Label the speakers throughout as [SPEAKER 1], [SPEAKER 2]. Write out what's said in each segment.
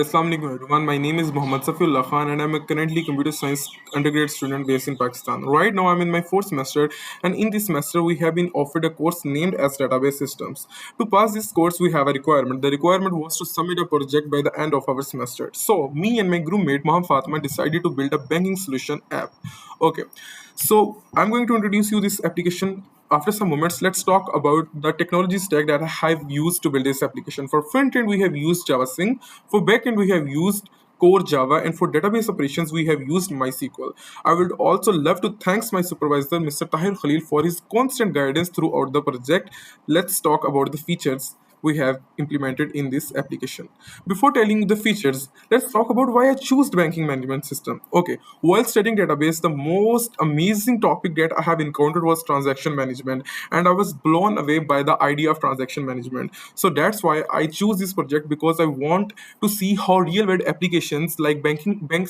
[SPEAKER 1] Assalamu alaikum everyone. My name is Mohammad Safiullah Khan and I'm a currently computer science undergrad student based in Pakistan. Right now I'm in my fourth semester and in this semester we have been offered a course named as database systems. To pass this course we have a requirement. The requirement was to submit a project by the end of our semester. So me and my groupmate Mohammad Fatima decided to build a banking solution app. Okay. So I'm going to introduce you this application. After some moments, let's talk about the technology stack that I have used to build this application. For front end, we have used Java Swing. For back end, we have used core Java, and for database operations, we have used MySQL. I would also love to thank my supervisor, Mr. Tahir Khalil, for his constant guidance throughout the project. Let's talk about the features we have implemented in this application. Before telling you the features, let's talk about why I chose banking management system. Okay, while studying database, the most amazing topic that I have encountered was transaction management, and I was blown away by the idea of transaction management. So that's why I choose this project because I want to see how real world applications like banks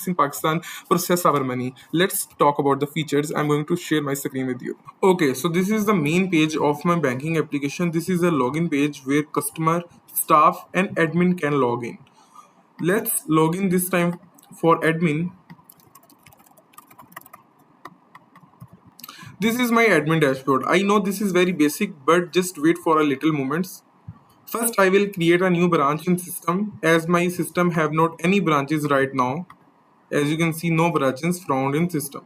[SPEAKER 1] in Pakistan process our money. Let's talk about the features. I'm going to share my screen with you. Okay, so this is the main page of my banking application. This is a login page where customer, staff, and admin can log in. Let's log in this time for admin. This is my admin dashboard. I know this is very basic, but just wait for a little moments. First, I will create a new branch in system as my system have not any branches right now. As you can see, no branches found in system.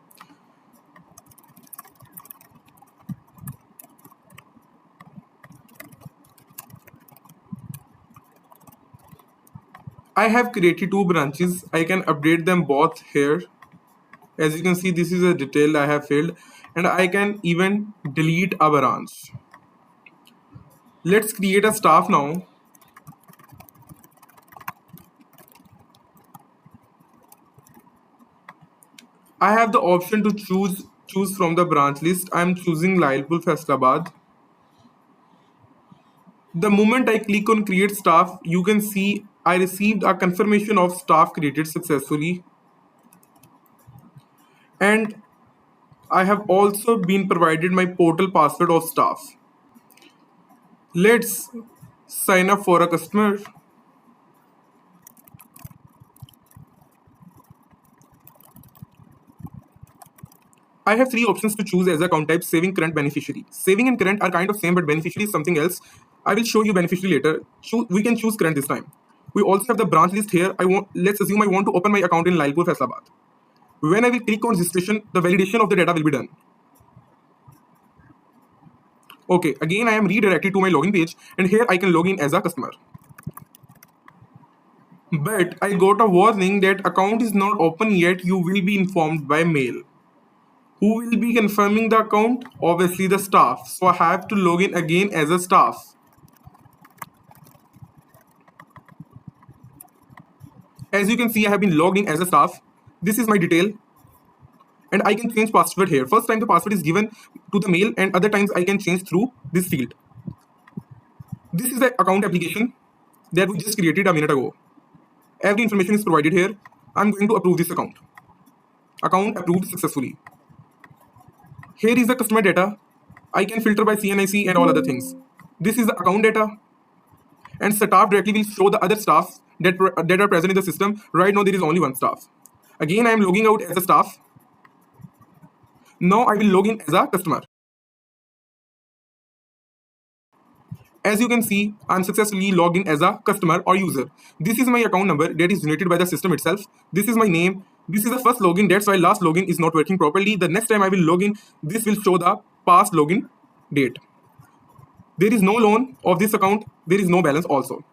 [SPEAKER 1] I have created two branches. I can update them both here. As you can see, this is a detail I have filled, and I can even delete a branch. Let's create a staff now. I have the option to choose from the branch list. I'm choosing Lailpur Faisalabad. The moment I click on create staff, you can see I received a confirmation of staff created successfully. And I have also been provided my portal password of staff. Let's sign up for a customer. I have three options to choose as account type: saving, current, beneficiary. Saving and current are kind of same, but beneficiary is something else. I will show you beneficiary later. We can choose current this time. We also have the branch list here. Let's assume I want to open my account in Lailpur Faisalabad. When I will click on registration, the validation of the data will be done. Okay, again I am redirected to my login page, and here I can log in as a customer. But I got a warning that account is not open yet. You will be informed by mail. Who will be confirming the account? Obviously the staff. So I have to log in again as a staff. As you can see, I have been logged in as a staff. This is my detail. And I can change password here. First time the password is given to the mail, and other times I can change through this field. This is the account application that we just created a minute ago. Every information is provided here. I'm going to approve this account. Account approved successfully. Here is the customer data. I can filter by CNIC and all other things. This is the account data. And staff directly will show the other staff that are present in the system. Right now there is only one staff. Again, I am logging out as a staff. Now I will log in as a customer. As you can see, I'm successfully logged in as a customer or user. This is my account number that is generated by the system itself. This is my name. This is the first login. That's why last login is not working properly. The next time I will log in, this will show the past login date. There is no loan of this account. There is no balance also.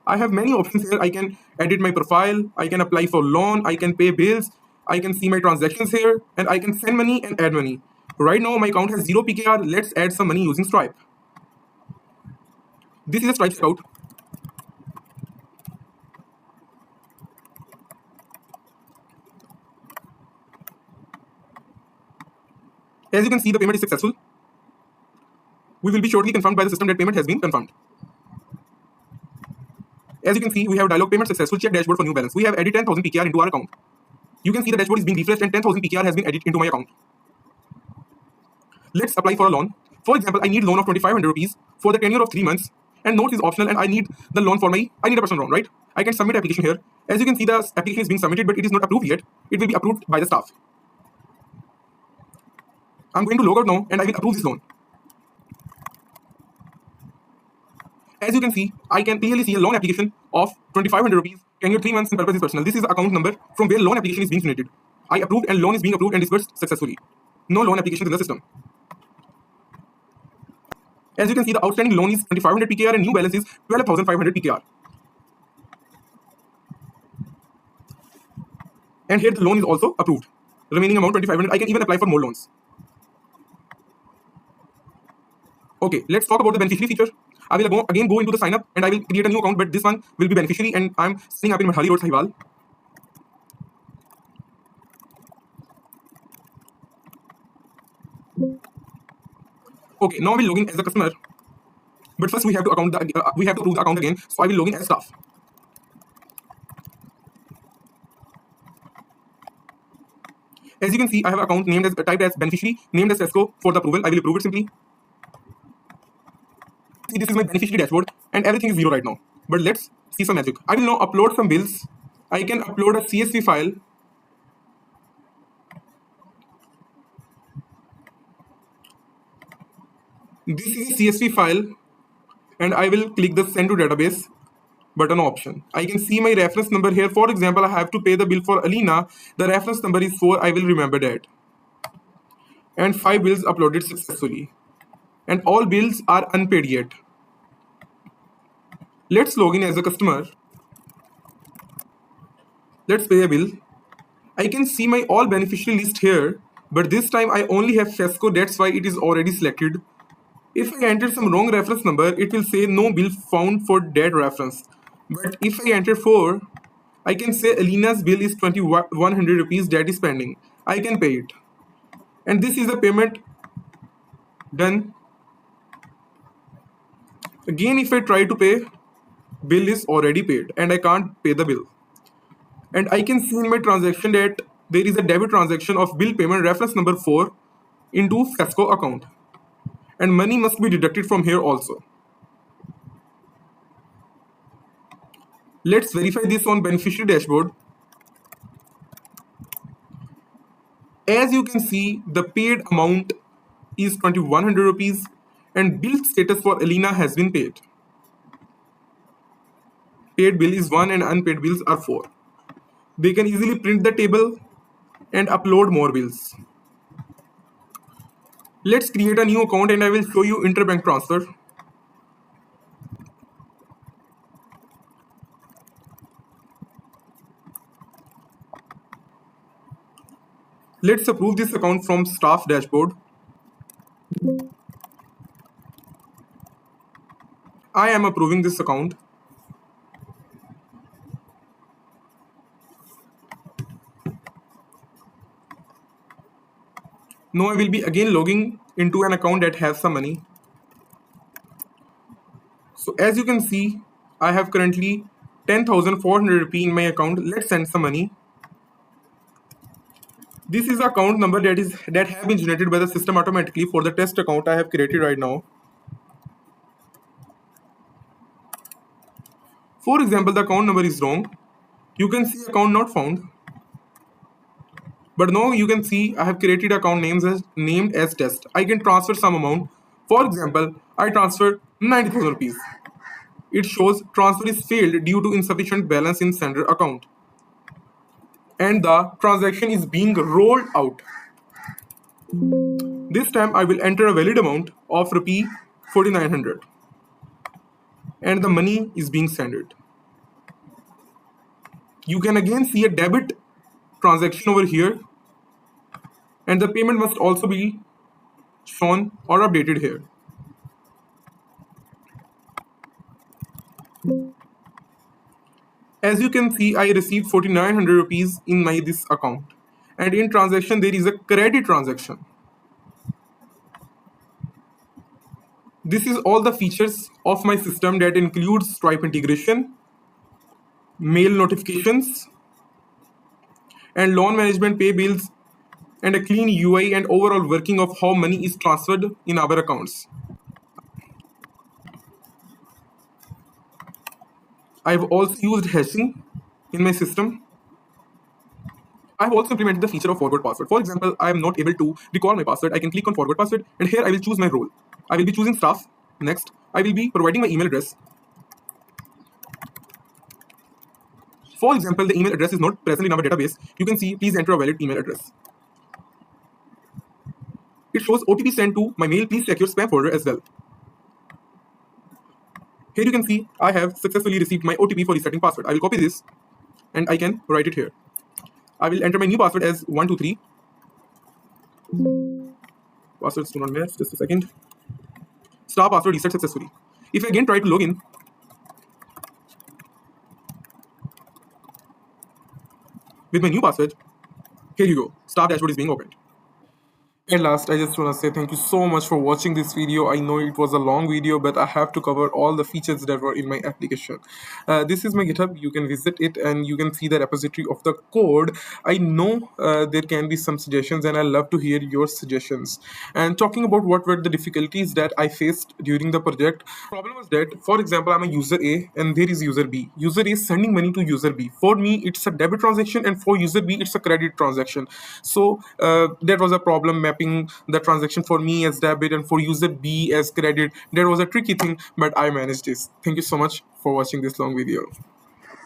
[SPEAKER 1] I have many options here. I can edit my profile. I can apply for loan. I can pay bills. I can see my transactions here, and I can send money and add money. Right now my account has 0 PKR. Let's add some money using Stripe. This is a Stripe account. As you can see, the payment is successful. We will be shortly confirmed by the system that payment has been confirmed. As you can see, we have dialog payment successful, check dashboard for new balance. We have added 10,000 PKR into our account. You can see the dashboard is being refreshed and 10,000 PKR has been added into my account. Let's apply for a loan. For example, I need loan of 2,500 rupees for the tenure of 3 months, and note is optional, and I need the loan for I need a personal loan, right? I can submit application here. As you can see, the application is being submitted, but it is not approved yet. It will be approved by the staff. I'm going to log out now and I will approve this loan. As you can see, I can clearly see a loan application of 2,500 rupees. Can you 3 months and purpose is personal. This is the account number from where loan application is being generated. I approved and loan is being approved and disbursed successfully. No loan applications in the system. As you can see, the outstanding loan is 2,500 PKR and new balance is 12,500 PKR. And here the loan is also approved. Remaining amount 2,500. I can even apply for more loans. Okay, let's talk about the beneficiary feature. I will again go into the sign up and I will create a new account, but this one will be beneficiary and I'm signing up in Madhali Road, Sahiwal. Okay, now I will log in as a customer, but first we have to approve the account again. So I will log in as staff. As you can see, I have an account named as typed as beneficiary, named as Tesco for the approval. I will approve it simply. See, this is my beneficiary dashboard and everything is 0 right now. But let's see some magic. I will now upload some bills. I can upload a CSV file. This is a CSV file and I will click the send to database button option. I can see my reference number here. For example, I have to pay the bill for Alina. The reference number is 4. I will remember that. And 5 bills uploaded successfully. And all bills are unpaid yet. Let's log in as a customer. Let's pay a bill. I can see my all beneficiary list here, but this time I only have Fesco, that's why it is already selected. If I enter some wrong reference number, it will say no bill found for that reference. But if I enter 4, I can say Alina's bill is 2,100 rupees that is pending. I can pay it. And this is the payment done. Again, if I try to pay, bill is already paid and I can't pay the bill. And I can see in my transaction that there is a debit transaction of bill payment reference number 4 into Fesco account. And money must be deducted from here also. Let's verify this on beneficiary dashboard. As you can see, the paid amount is 2,100 rupees and bill status for Alina has been paid. Paid bill is 1 and unpaid bills are 4. They can easily print the table and upload more bills. Let's create a new account and I will show you interbank transfer. Let's approve this account from staff dashboard. I am approving this account. Now I will be again logging into an account that has some money. So as you can see, I have currently 10,400 rupees in my account. Let's send some money. This is the account number that have been generated by the system automatically for the test account I have created right now. For example, the account number is wrong. You can see account not found. But now you can see I have created account named as test. I can transfer some amount. For example, I transferred 90,000 rupees. It shows transfer is failed due to insufficient balance in sender account. And the transaction is being rolled out. This time I will enter a valid amount of rupee 4,900. And the money is being sent. You can again see a debit transaction over here. And the payment must also be shown or updated here. As you can see, I received 4,900 rupees in this account. And in transaction, there is a credit transaction. This is all the features of my system that includes Stripe integration, mail notifications, and loan management, pay bills, and a clean UI and overall working of how money is transferred in our accounts. I've also used hashing In my system, I have also implemented the feature of forward password. For example, I am not able to recall my password. I can click on forward password, and here I will choose my role. I will be choosing staff. Next, I will be providing my email address. For example, the email address is not present in our database. You can see, please enter a valid email address. It shows OTP sent to my mail. Please check your spam folder as well. Here you can see I have successfully received my OTP for resetting password. I will copy this and I can write it here. I will enter my new password as 123. Passwords do not match. Just a second. Star password reset successfully. If I again try to log in with my new password, here you go. Star dashboard is being opened. At last, I just want to say thank you so much for watching this video. I know it was a long video, but I have to cover all the features that were in my application. This is my GitHub. You can visit it and you can see the repository of the code. I know there can be some suggestions and I love to hear your suggestions. And talking about what were the difficulties that I faced during the project, problem was that, for example, I'm a user A and there is user B. User A is sending money to user B. For me, it's a debit transaction, and for user B, it's a credit transaction. So that was a problem mapping the transaction for me as debit and for user B as credit. That was a tricky thing, but I managed this. Thank you so much for watching this long video.